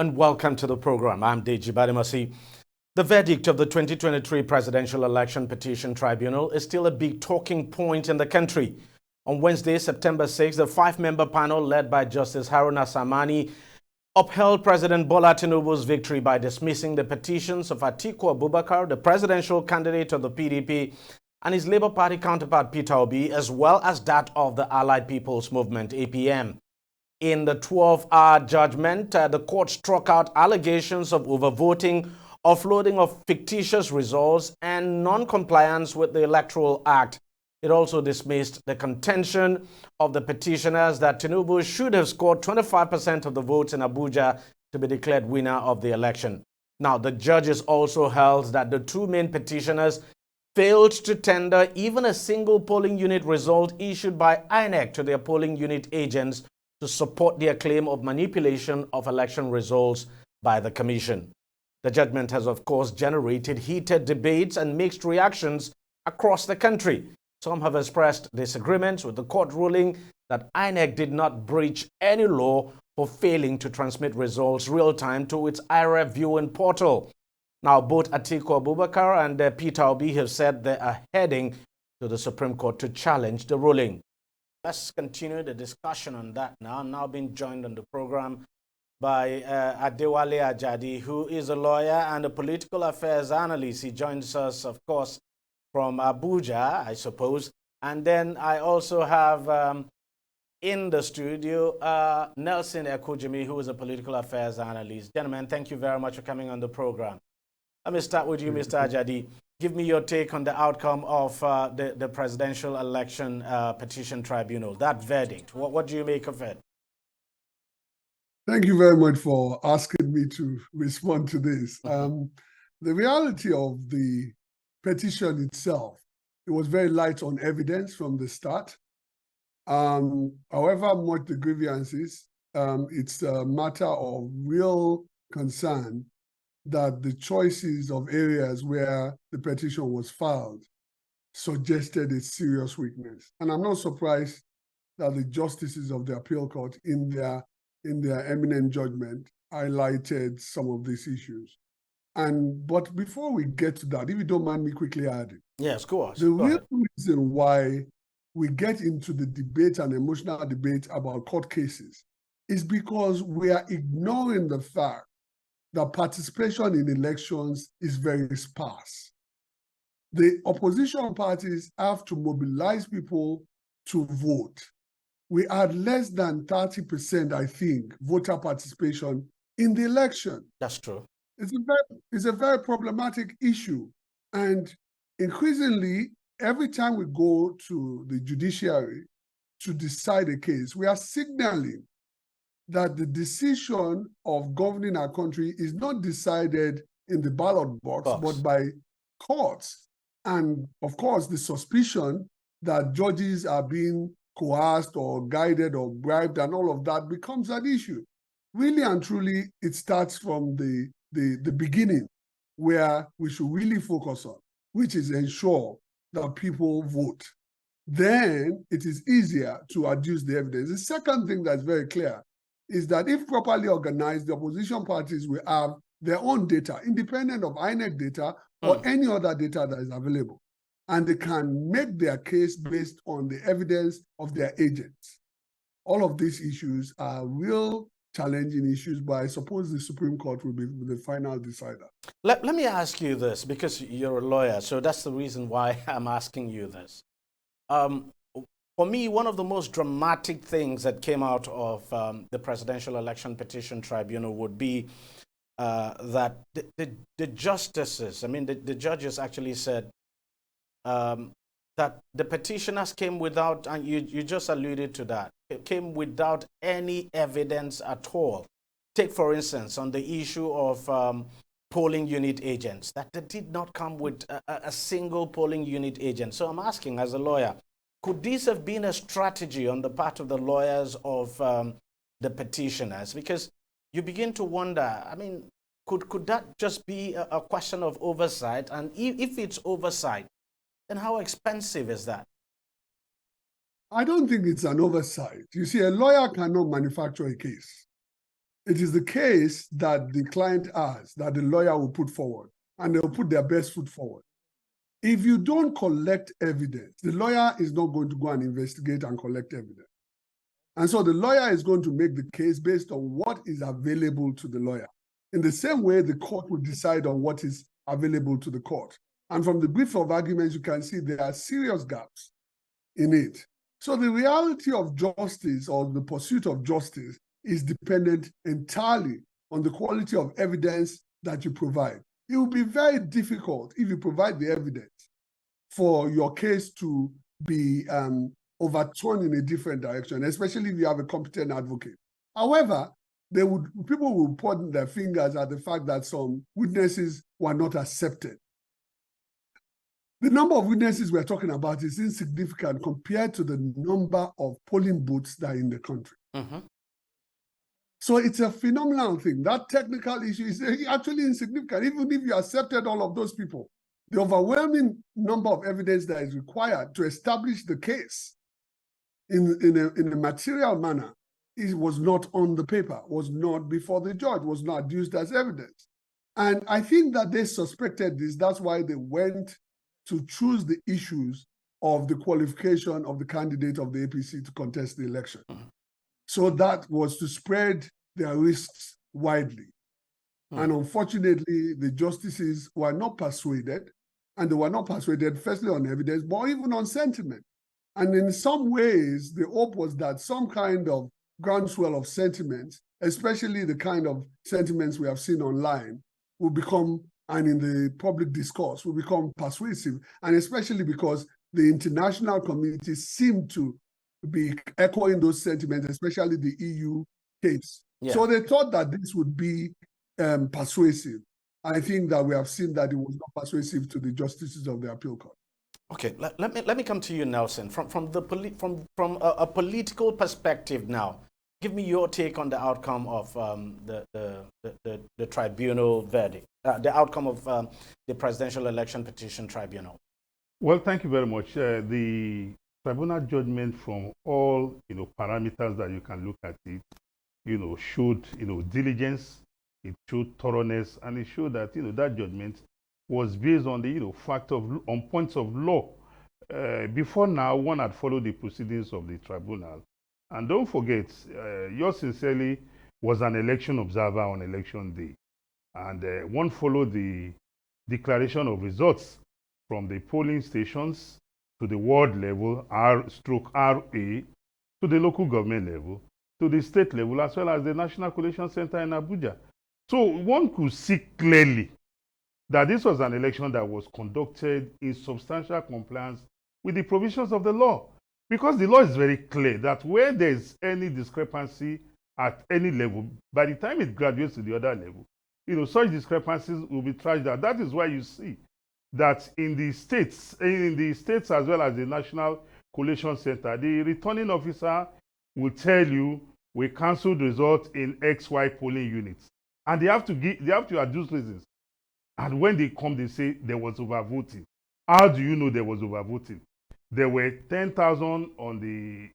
and welcome to the program. I'm DEJI360. The verdict of the 2023 presidential election petition tribunal is still a big talking point in the country. On Wednesday, September 6, the five-member panel led by Justice Haruna Samani upheld President Bola Tinubu's victory by dismissing the petitions of Atiku Abubakar, the presidential candidate of the PDP, and his Labour Party counterpart Peter Obi, as well as that of the Allied People's Movement, APM. In the 12-hour judgment, the court struck out allegations of overvoting, offloading of fictitious results, and non-compliance with the Electoral Act. It also dismissed the contention of the petitioners that Tinubu should have scored 25% of the votes in Abuja to be declared winner of the election. Now, the judges also held that the two main petitioners failed to tender even a single polling unit result issued by INEC to their polling unit agents to support their claim of manipulation of election results by the Commission. The judgment has, of course, generated heated debates and mixed reactions across the country. Some have expressed disagreements with the court ruling that INEC did not breach any law for failing to transmit results real-time to its IRA viewing portal. Now, both Atiku Abubakar and Peter Obi have said they are heading to the Supreme Court to challenge the ruling. Let's continue the discussion on that now. I'm now being joined on the program by Adewale Ajadi, who is a lawyer and a political affairs analyst. He joins us, of course, from Abuja, I suppose. And then I also have in the studio Nelson Ekujimi, who is a political affairs analyst. Gentlemen, thank you very much for coming on the program. Let me start with you, Mr. Ajadi. Give me your take on the outcome of the presidential election petition tribunal, that verdict. What do you make of it? Thank you very much for asking me to respond to this. The reality of the petition itself, it was very light on evidence from the start. However much the grievances, it's a matter of real concern that the choices of areas where the petition was filed suggested a serious weakness. And I'm not surprised that the justices of the appeal court in their eminent judgment highlighted some of these issues. But before we get to that, if you don't mind me quickly adding. Yes, of course. The real reason why we get into the debate and emotional debate about court cases is because we are ignoring the fact that participation in elections is very sparse. The opposition parties have to mobilize people to vote. We had less than 30%, I think, voter participation in the election. That's true. It's a very problematic issue. And increasingly, every time we go to the judiciary to decide a case, we are signaling that the decision of governing our country is not decided in the ballot box, but by courts. And of course, the suspicion that judges are being coerced or guided or bribed and all of that becomes an issue. Really and truly, it starts from the beginning, where we should really focus on, which is ensure that people vote. Then it is easier to adduce the evidence. The second thing that's very clear is that if properly organized, the opposition parties will have their own data, independent of INEC data or any other data that is available. And they can make their case based on the evidence of their agents. All of these issues are real challenging issues, but I suppose the Supreme Court will be the final decider. Let me ask you this, because you're a lawyer, so that's the reason why I'm asking you this. For me, one of the most dramatic things that came out of the Presidential Election Petition Tribunal would be that the justices, the judges actually said that the petitioners came without, and you just alluded to that, it came without any evidence at all. Take, for instance, on the issue of polling unit agents, that they did not come with a single polling unit agent. So I'm asking, as a lawyer, could this have been a strategy on the part of the lawyers of the petitioners? Because you begin to wonder, could that just be a question of oversight? And if it's oversight, then how expensive is that? I don't think it's an oversight. You see, a lawyer cannot manufacture a case. It is the case that the client has, that the lawyer will put forward, and they'll put their best foot forward. If you don't collect evidence, the lawyer is not going to go and investigate and collect evidence. And so the lawyer is going to make the case based on what is available to the lawyer. In the same way, the court will decide on what is available to the court. And from the brief of arguments, you can see there are serious gaps in it. So the reality of justice, or the pursuit of justice, is dependent entirely on the quality of evidence that you provide. It will be very difficult if you provide the evidence for your case to be overturned in a different direction, especially if you have a competent advocate. However, people will point their fingers at the fact that some witnesses were not accepted. The number of witnesses we're talking about is insignificant compared to the number of polling booths that are in the country. Mm-hmm. So it's a phenomenal thing. That technical issue is actually insignificant. Even if you accepted all of those people, the overwhelming number of evidence that is required to establish the case in a material manner was not on the paper, was not before the judge, was not adduced as evidence. And I think that they suspected this. That's why they went to choose the issues of the qualification of the candidate of the APC to contest the election. Mm-hmm. So that was to spread their risks widely. Mm-hmm. And unfortunately, the justices were not persuaded, and they were not persuaded firstly on evidence, but even on sentiment. And in some ways, the hope was that some kind of groundswell of sentiments, especially the kind of sentiments we have seen online, will become, and in the public discourse, will become persuasive, and especially because the international community seemed to be echoing those sentiments, especially the EU case. Yeah. So they thought that this would be persuasive. I think that we have seen that it was not persuasive to the justices of the appeal court. Okay, let me come to you, Nelson. From a political perspective now, give me your take on the outcome of the tribunal verdict, the outcome of the presidential election petition tribunal. Well, thank you very much. The tribunal judgment, from all parameters that you can look at it, showed diligence, it showed thoroughness, and it showed that that judgment was based on the fact of on points of law. Before now, one had followed the proceedings of the tribunal, and don't forget, yours sincerely was an election observer on election day, and one followed the declaration of results from the polling stations to the ward level, R/RA, to the local government level, to the state level, as well as the National Collation Center in Abuja. So one could see clearly that this was an election that was conducted in substantial compliance with the provisions of the law. Because the law is very clear that where there's any discrepancy at any level, by the time it graduates to the other level, such discrepancies will be trashed out. That is why you see that in the states as well as the National Collation Center, the returning officer will tell you, we canceled results in XY polling units. And they have to adduce reasons. And when they come, they say there was overvoting. How do you know there was overvoting? There were 10,000 on the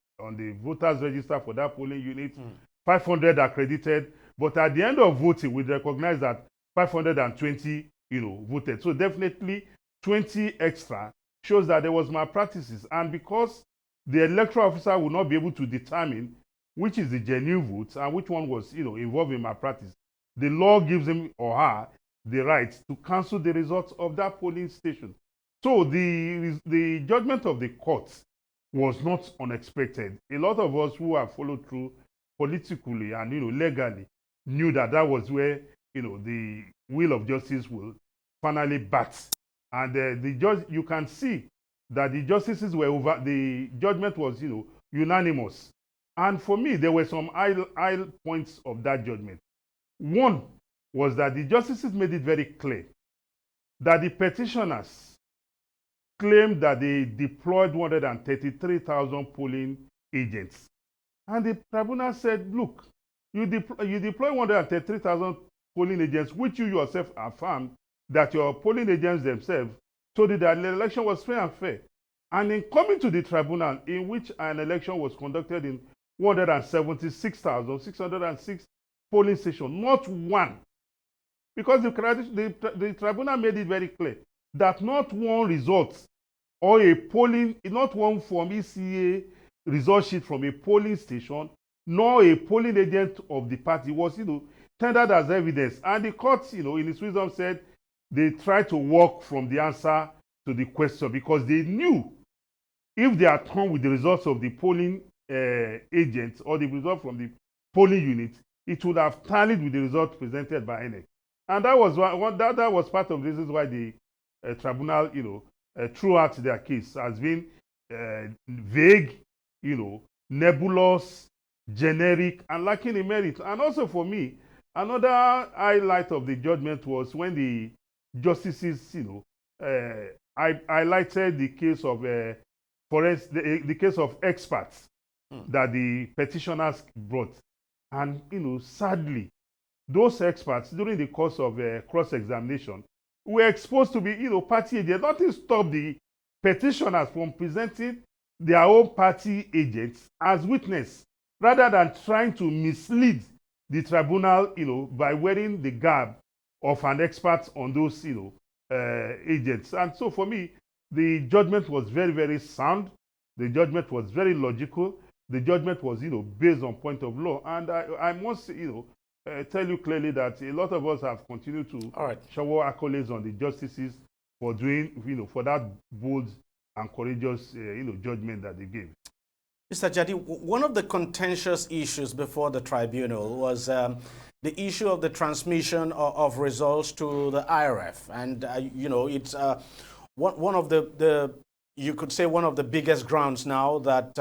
voters register for that polling unit, 500 accredited, but at the end of voting, we recognize that 520, voted. So definitely 20 extra shows that there was malpractices. And because the electoral officer will not be able to determine which is the genuine vote and which one was, involved in malpractice, the law gives him or her the right to cancel the results of that polling station. So the judgment of the court was not unexpected. A lot of us who have followed through politically and legally knew that that was where the wheel of justice will finally bat. And the judge, you can see that the justices were over. The judgment was unanimous. And for me, there were some high points of that judgment. One was that the justices made it very clear that the petitioners claimed that they deployed 133,000 polling agents. And the tribunal said, look, you deploy 133,000 polling agents, which you yourself affirmed that your polling agents themselves told you that the election was fair and fair. And in coming to the tribunal, in which an election was conducted in 176,606 polling station, not one. Because the tribunal made it very clear that not one result or not one Form ECA result sheet from a polling station, nor a polling agent of the party was, tendered as evidence. And the court, in its wisdom said they tried to work from the answer to the question because they knew if they had come with the results of the polling agents or the result from the polling unit, it would have tallied with the result presented by INEC. And that was that was part of the reasons why the tribunal, threw out their case as being vague, nebulous, generic, and lacking in merit. And also for me, another highlight of the judgment was when the justices, highlighted the case of the case of experts that the petitioners brought. And, sadly, those experts, during the course of cross-examination, were exposed to be, party agents. Nothing stopped the petitioners from presenting their own party agents as witness, rather than trying to mislead the tribunal, by wearing the garb of an expert on those, agents. And so for me, the judgment was very, very sound. The judgment was very logical. The judgment was, based on point of law. And I must, tell you clearly that a lot of us have continued to shower accolades on the justices for doing, for that bold and courageous, judgment that they gave. Mr. Jadi, one of the contentious issues before the tribunal was the issue of the transmission of results to the IRF. And, it's one of the you could say one of the biggest grounds now that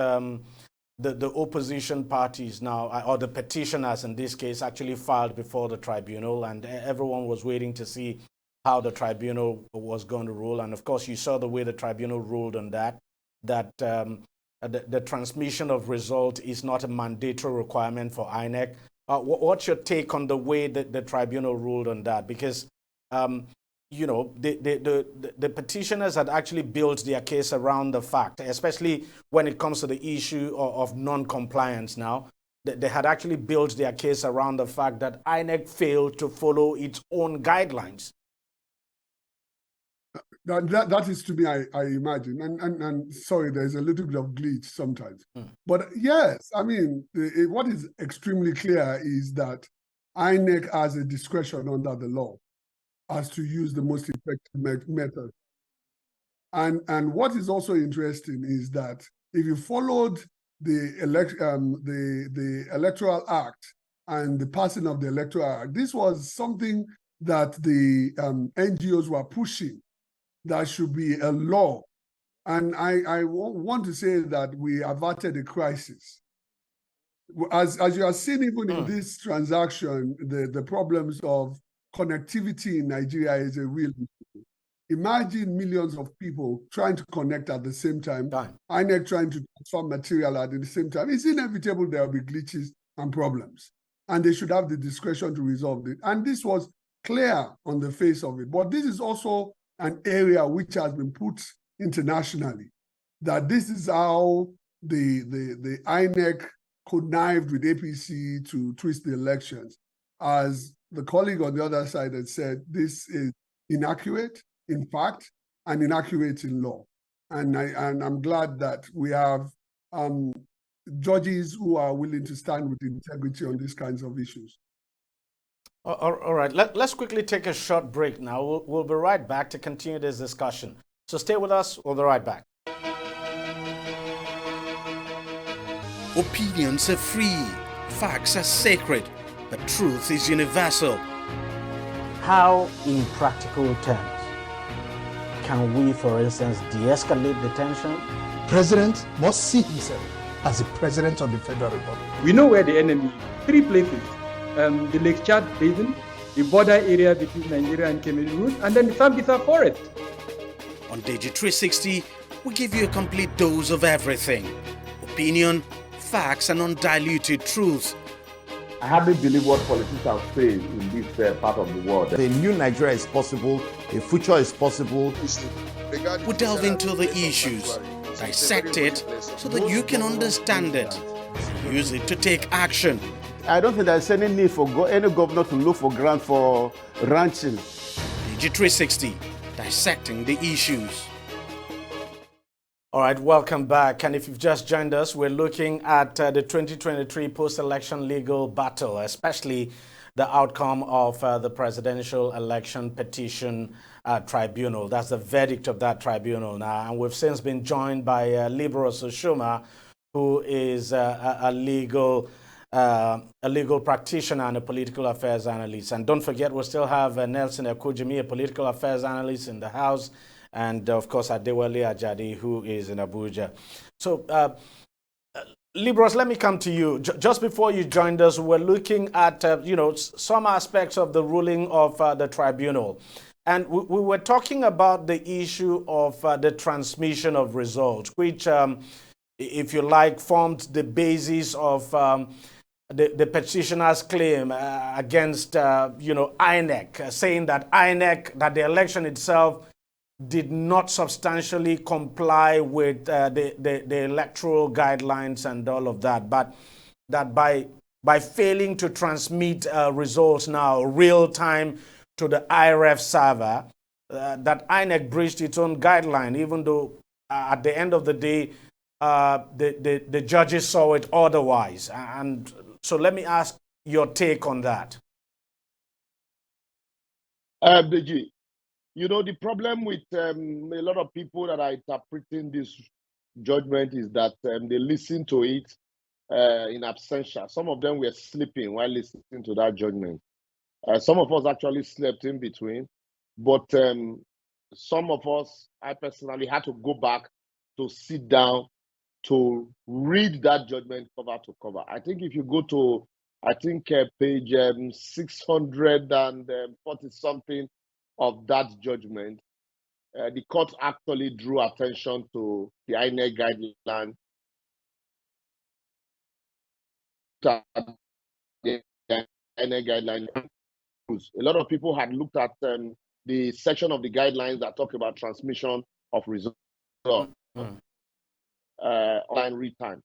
the opposition parties now, or the petitioners in this case, actually filed before the tribunal, and everyone was waiting to see how the tribunal was going to rule. And of course, you saw the way the tribunal ruled on that the transmission of result is not a mandatory requirement for INEC. What's your take on the way that the tribunal ruled on that? Because the petitioners had actually built their case around the fact, especially when it comes to the issue of non-compliance now. They had actually built their case around the fact that INEC failed to follow its own guidelines. That is to me, I imagine. And sorry, there's a little bit of glitch sometimes. But yes, I mean, what is extremely clear is that INEC has a discretion under the law as to use the most effective method. And what is also interesting is that if you followed the Electoral Act and the passing of the Electoral Act, this was something that the NGOs were pushing, that should be a law. And I want to say that we averted a crisis. As you are seeing even in this transaction, the problems of connectivity in Nigeria is a real issue. Imagine millions of people trying to connect at the same time, INEC trying to transfer material at the same time. It's inevitable there will be glitches and problems, and they should have the discretion to resolve it. And this was clear on the face of it. But this is also an area which has been put internationally, that this is how the INEC connived with APC to twist the elections. As the colleague on the other side had said, this is inaccurate in fact and inaccurate in law. And I'm glad that we have judges who are willing to stand with integrity on these kinds of issues. All right, let's quickly take a short break now. We'll be right back to continue this discussion. So stay with us, we'll be right back. Opinions are free, facts are sacred, but truth is universal. How, in practical terms, can we, for instance, de-escalate the tension? President must see himself as the president of the Federal Republic. We know where the enemy is. 3 places. The Lake Chad Basin, the border area between Nigeria and Cameroon, and then the Sambisa Forest. On DEJI360, we give you a complete dose of everything. Opinion, facts, and undiluted truth. I hardly believe what politicians say in this part of the world. A new Nigeria is possible, a future is possible. We delve into the issues, dissect it so that you can understand it, use it to take action. I don't think there's any need for any governor to look for grant for ranching. DEJI360, dissecting the issues. All right, welcome back. And if you've just joined us, we're looking at the 2023 post-election legal battle, especially the outcome of the presidential election petition tribunal. That's the verdict of that tribunal now. And we've since been joined by Libros Oshuma, who is a legal practitioner and a political affairs analyst. And don't forget, we still have Nelson Ekujimi, a political affairs analyst in the House, and of course Adewale Ajadi, who is in Abuja. So Libros, let me come to you. Just before you joined us, we're looking at some aspects of the ruling of the tribunal. And we were talking about the issue of the transmission of results, which, if you like, formed the basis of the petitioner's claim against, INEC, saying that that the election itself did not substantially comply with the electoral guidelines and all of that, but that by failing to transmit results now real time to the IRF server, that INEC breached its own guideline, even though at the end of the day, the judges saw it otherwise. And so let me ask your take on that. DG, the problem with a lot of people that are interpreting this judgment is that they listen to it in absentia. Some of them were sleeping while listening to that judgment. Some of us actually slept in between, but some of us, I personally had to go back to sit down to read that judgment cover to cover. I think if you go to, page 640 something of that judgment, the court actually drew attention to the INEC guideline. The INEC guideline. A lot of people had looked at the section of the guidelines that talk about transmission of results online read time.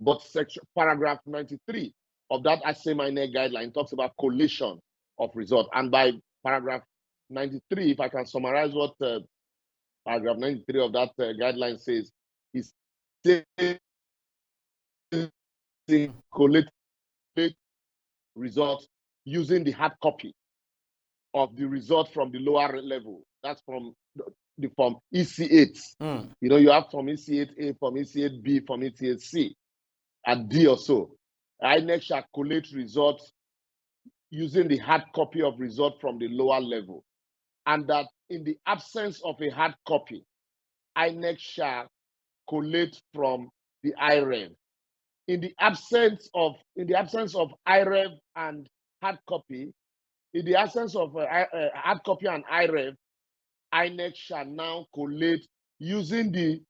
But paragraph 93 of that same INEC guideline talks about collation of results. And by paragraph 93, if I can summarize what paragraph 93 of that guideline says, is collate results using the hard copy of the result from the lower level. That's from the form EC8. You have from EC8A, from EC8B, from EC8C, and D or so. INEC shall collate results using the hard copy of result from the lower level. And that in the absence of a hard copy, INEC shall collate from the IREV. In the absence of IREV and hard copy, in the absence of hard copy and IREV, INEC shall now collate using the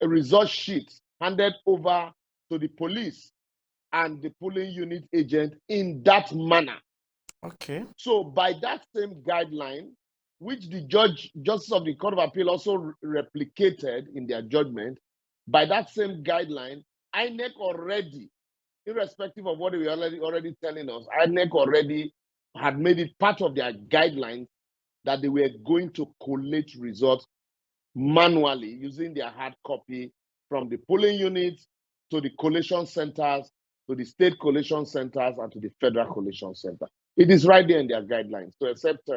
result sheet handed over to the police and the polling unit agent in that manner. Okay. So by that same guideline, which the Justice of the Court of Appeal also replicated in their judgment, by that same guideline, INEC already, irrespective of what they were already telling us, INEC already had made it part of their guidelines that they were going to collate results manually using their hard copy from the polling units to the collation centers, to the state collation centers, and to the federal collation center. It is right there in their guidelines. So except,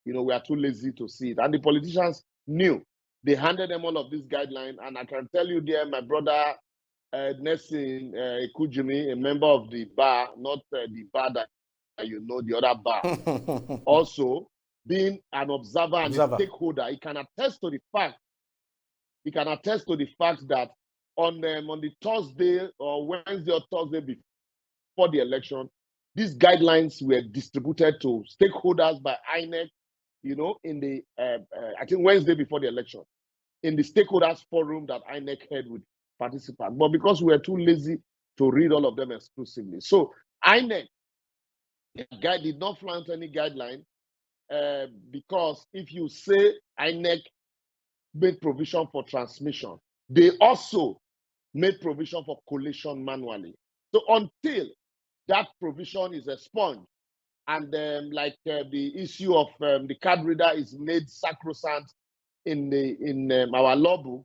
we are too lazy to see it. And the politicians knew. They handed them all of these guidelines. And I can tell you there, my brother, Nelson Ekujimi, a member of the bar, not the bar that the other bar, also being an observer and a stakeholder, he can attest to the fact that on the Thursday or Wednesday or Thursday before the election, these guidelines were distributed to stakeholders by INEC, in the, I think Wednesday before the election, in the stakeholders forum that INEC had with participants. But because we were too lazy to read all of them exclusively. So INEC did not flaunt any guideline because if you say INEC made provision for transmission, they also made provision for collation manually. So until that provision is expunged, and the issue of the card reader is made sacrosanct in our law book,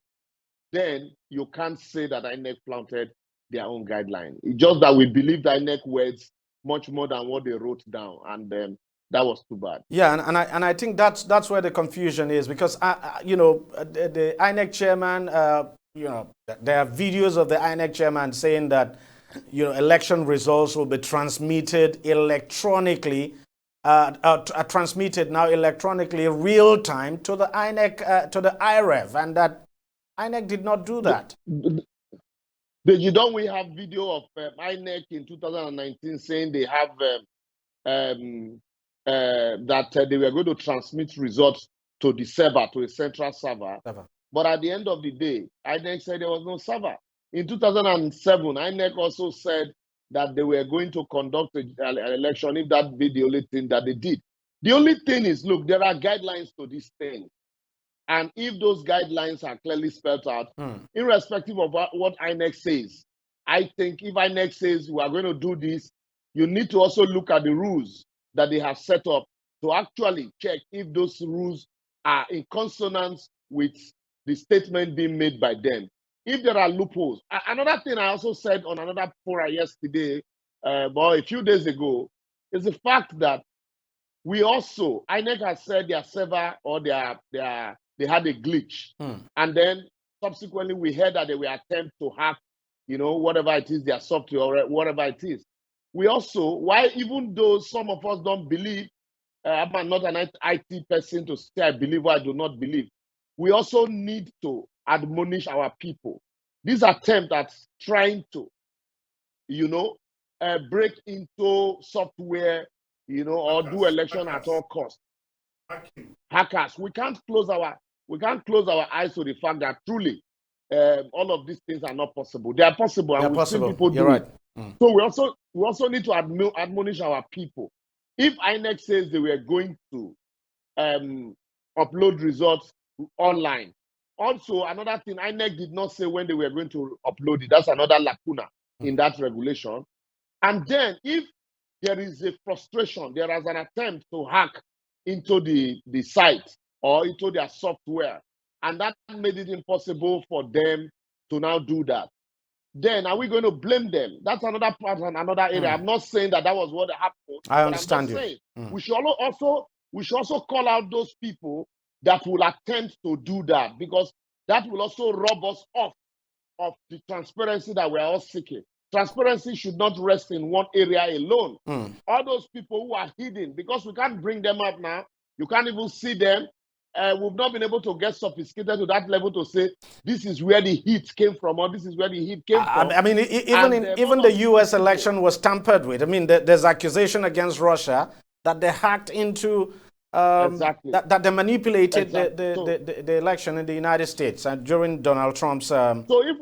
then you can't say that INEC flouted their own guideline. It's just that we believe the INEC words much more than what they wrote down, and that was too bad. Yeah, and I think that's where the confusion is, because the INEC chairman, there are videos of the INEC chairman saying that election results will be transmitted electronically, transmitted now electronically real time to the INEC to the IREV, and that INEC did not do that. Don't we have video of INEC in 2019 saying they have that they were going to transmit results to the server, to a central server. But at the end of the day, INEC said there was no server. In 2007, INEC also said that they were going to conduct an election if that be the only thing that they did. The only thing is, look, there are guidelines to this thing. And if those guidelines are clearly spelled out, irrespective of what INEC says, I think if INEC says we are going to do this, you need to also look at the rules that they have set up to actually check if those rules are in consonance with the statement being made by them. If there are loopholes. Another thing I also said on another forum yesterday, or a few days ago, is the fact that we also, INEC has said their server or they had a glitch. And then subsequently we heard that they were attempting to hack, whatever it is, their software or whatever it is. We also, why even though some of us don't believe, I'm not an IT person to say I believe or I do not believe, we also need to admonish our people. This attempt at trying to, break into software, or do election at all costs. Hackers. We can't close our eyes to the fact that truly all of these things are not possible. They are possible, and we've seen people do it. So we also need to admonish our people. If INEC says they were going to upload results online, also another thing, INEC did not say when they were going to upload it. That's another lacuna in that regulation. And then if there is a frustration, there is an attempt to hack into the site or into their software, and that made it impossible for them to now do that, then are we going to blame them? That's another part and another area. I'm not saying that was what happened. I understand I'm just saying, we should also call out those people that will attempt to do that, because that will also rob us off of the transparency that we are all seeking. Transparency should not rest in one area alone. All those people who are hidden, because we can't bring them up now, you can't even see them. We've not been able to get sophisticated to that level to say this is where the heat came from or this is where the heat came from. I mean, even the U.S. election was tampered with. I mean, there's accusation against Russia that they hacked into, that they manipulated the election in the United States during Donald Trump's. So if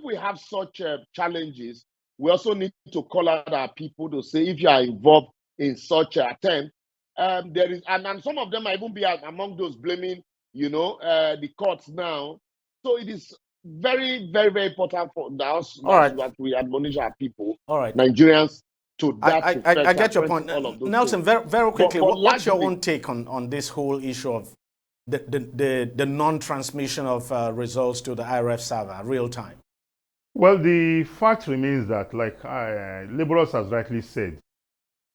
we have such challenges, we also need to call out our people to say if you are involved in such an attempt. There is, and some of them might even be among those blaming, the courts now. So it is very, very, very important for us that we admonish our people, Nigerians, to that. I get your point. Nelson, very quickly, what's your own take on this whole issue of the non-transmission of results to the IRF server real time? Well, the fact remains that, like Liberals has rightly said,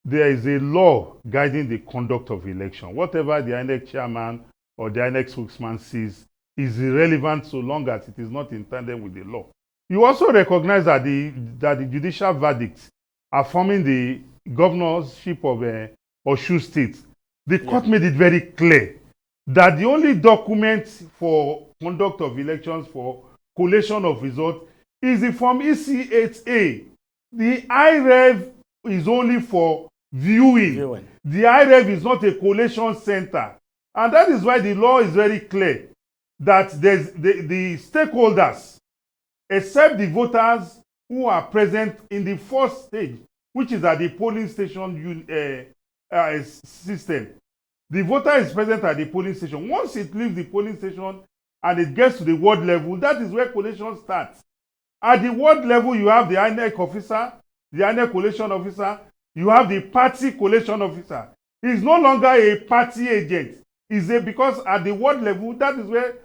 there is a law guiding the conduct of election. Whatever the INEC chairman or the INEC spokesman sees is irrelevant so long as it is not in tandem with the law. You also recognize that the judicial verdicts affirming the governorship of Osun State, the court made it very clear that the only document for conduct of elections for collation of results is the Form EC8A. The IREV is only for viewing. The IREV is not a collation center. And that is why the law is very clear that there's the stakeholders, except the voters who are present in the first stage, which is at the polling station system. The voter is present at the polling station. Once it leaves the polling station and it gets to the ward level, that is where collation starts. At the ward level, you have the INEC officer, the INEC collation officer, you have the party collation officer. He's no longer a party agent. Because at the ward level, that is where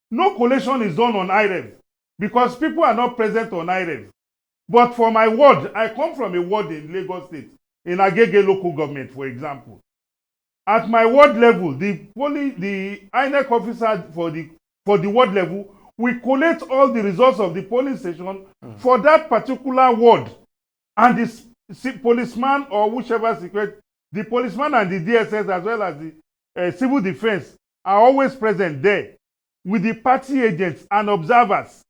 no collation is done on IREV, because people are not present on IREV. But for my ward, I come from a ward in Lagos State, in Agege local government, for example. At my ward level, the INEC officer for the ward level, we collect all the results of the polling station for that particular ward. And the policeman or whichever secret, the policeman and the DSS as well as the civil defense are always present there with the party agents and observers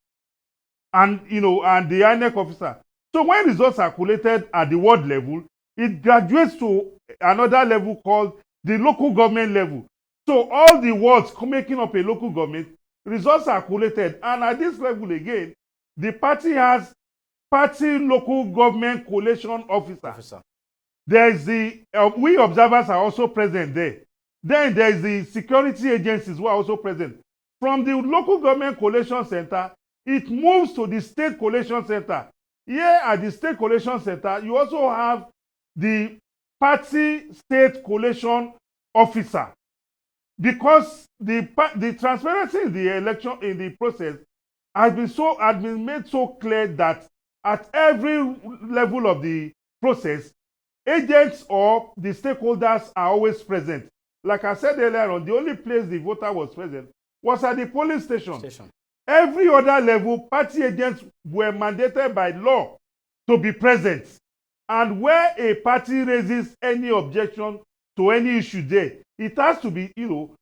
and the INEC officer. So when results are collated at the ward level, it graduates to another level called the local government level. So all the wards making up a local government, results are collated. And at this level again, the party has party local government collation officer. There is we observers are also present there. Then there is the security agencies who are also present. From the local government collation center, it moves to the state collation center. Here at the state collation center, you also have the party state collation officer. Because the transparency in the election, in the process, has been made so clear that at every level of the process, agents or the stakeholders are always present. Like I said earlier on, the only place the voter was present was at the polling station. Every other level, party agents were mandated by law to be present. And where a party raises any objection to any issue there, it has to be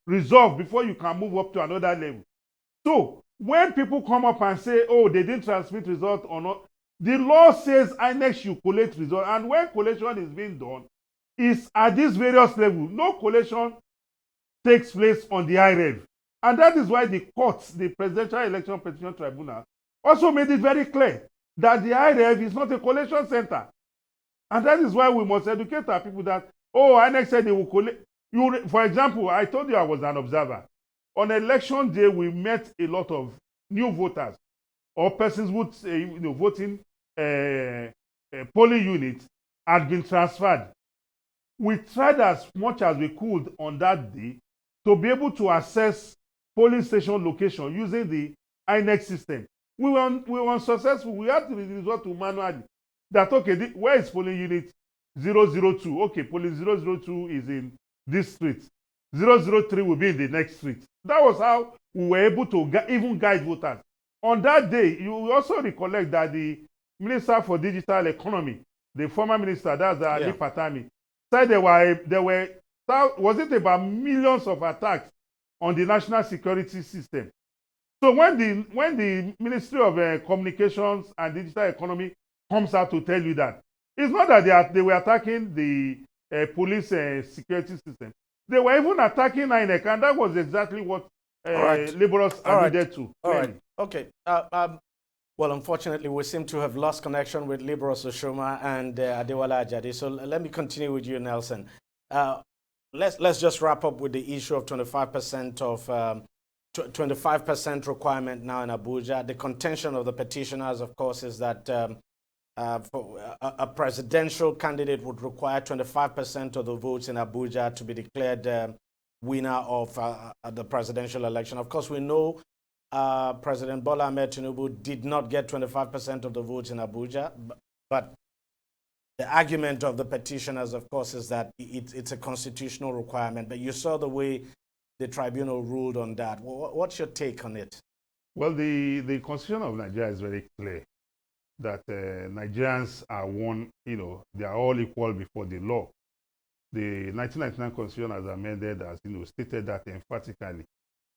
resolved before you can move up to another level. So when people come up and say, oh, they didn't transmit result or not, the law says INEC should collect result. And when collation is being done, it's at these various levels. No collation takes place on the IREV. And that is why the courts, the Presidential Election Petition Tribunal, also made it very clear that the IREV is not a collation center. And that is why we must educate our people that, oh, INEC said they will collect. For example, I told you I was an observer. On election day, we met a lot of new voters or persons who voting polling units had been transferred. We tried as much as we could on that day to be able to assess polling station location using the INEC system. We were unsuccessful. We had to resort to manually. That, okay, where is polling unit 002? Okay, polling 002 is in this street. 003 will be in the next street. That was how we were able to even guide voters. On that day, you will also recollect that the Minister for Digital Economy, the former minister, that's Ali Patami, said there were was it about millions of attacks on the national security system. So when the Ministry of Communications and Digital Economy comes out to tell you that, it's not that they were attacking the police security system. They were even attacking INEC, and that was exactly what liberals alluded to. All right. Okay. Well, unfortunately, we seem to have lost connection with Liberals Oshoma and Adewale Ajadi. So let me continue with you, Nelson. Let's just wrap up with the issue of 25% of 25% requirement now in Abuja. The contention of the petitioners, of course, is that for a presidential candidate would require 25% of the votes in Abuja to be declared winner of the presidential election. Of course, we know President Bola Ahmed Tinubu did not get 25% of the votes in Abuja, but the argument of the petitioners, of course, is that it's a constitutional requirement. But you saw the way the tribunal ruled on that. What's your take on it? Well, the Constitution of Nigeria is very clear that Nigerians are one, they are all equal before the law. The 1999 Constitution, as amended, has stated that emphatically.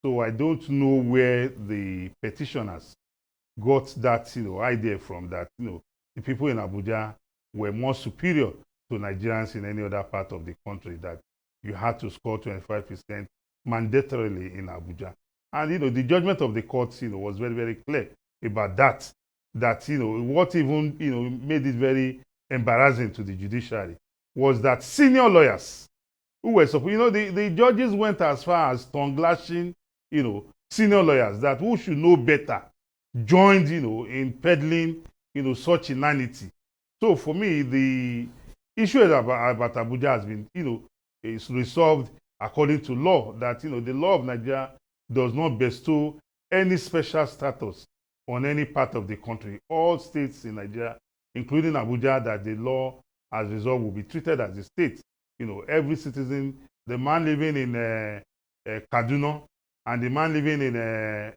So I don't know where the petitioners got that idea from, that the people in Abuja were more superior to Nigerians in any other part of the country, that you had to score 25% mandatorily in Abuja. And the judgment of the courts was very, very clear about that. That what even made it very embarrassing to the judiciary was that senior lawyers who were supposed, the judges went as far as tongue-lashing senior lawyers that who should know better joined in peddling such inanity. So for me, the issue about Abuja has been, is resolved according to law, that, the law of Nigeria does not bestow any special status on any part of the country. All states in Nigeria, including Abuja, that the law has resolved, will be treated as a state. Every citizen, the man living in Kaduna and the man living in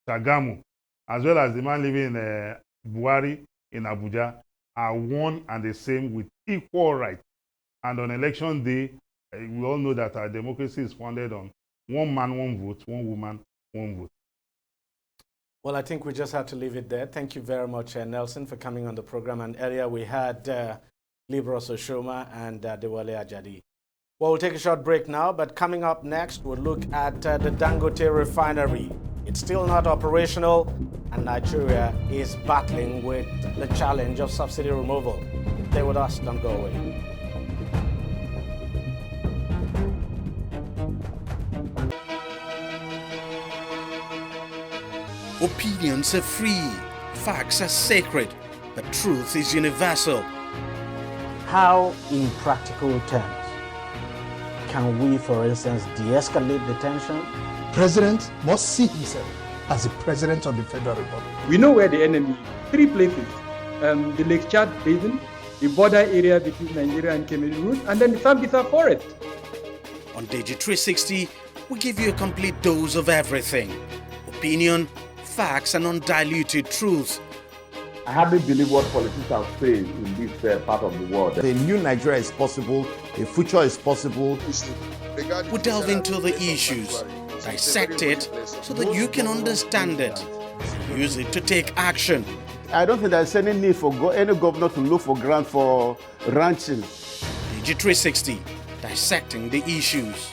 Tagamu, as well as the man living in Buhari in Abuja, are one and the same with equal rights. And on election day, we all know that our democracy is founded on one man, one vote, one woman, one vote. Well, I think we just have to leave it there. Thank you very much, Nelson, for coming on the program. And earlier we had Libros Oshoma and Dewale Ajadi. Well, we'll take a short break now, but coming up next, we'll look at the Dangote refinery. It's still not operational, and Nigeria is battling with the challenge of subsidy removal. Stay with us, don't go away. Opinions are free, facts are sacred, but truth is universal. How, in practical terms, can we, for instance, de-escalate the tension? President must see himself as the president of the Federal Republic. We know where the enemy is. 3 places. The Lake Chad Basin, the border area between Nigeria and Cameroon route, and then the Sambisa Forest. On DEJI360, we give you a complete dose of everything. Opinion, facts, and undiluted truth. I hardly believe what politicians say in this part of the world. A new Nigeria is possible, a future is possible. We delve into the issues, dissect it so that you can understand it, and use it to take action. I don't think there's any need for any governor to look for grant for ranching. DEJI360, dissecting the issues.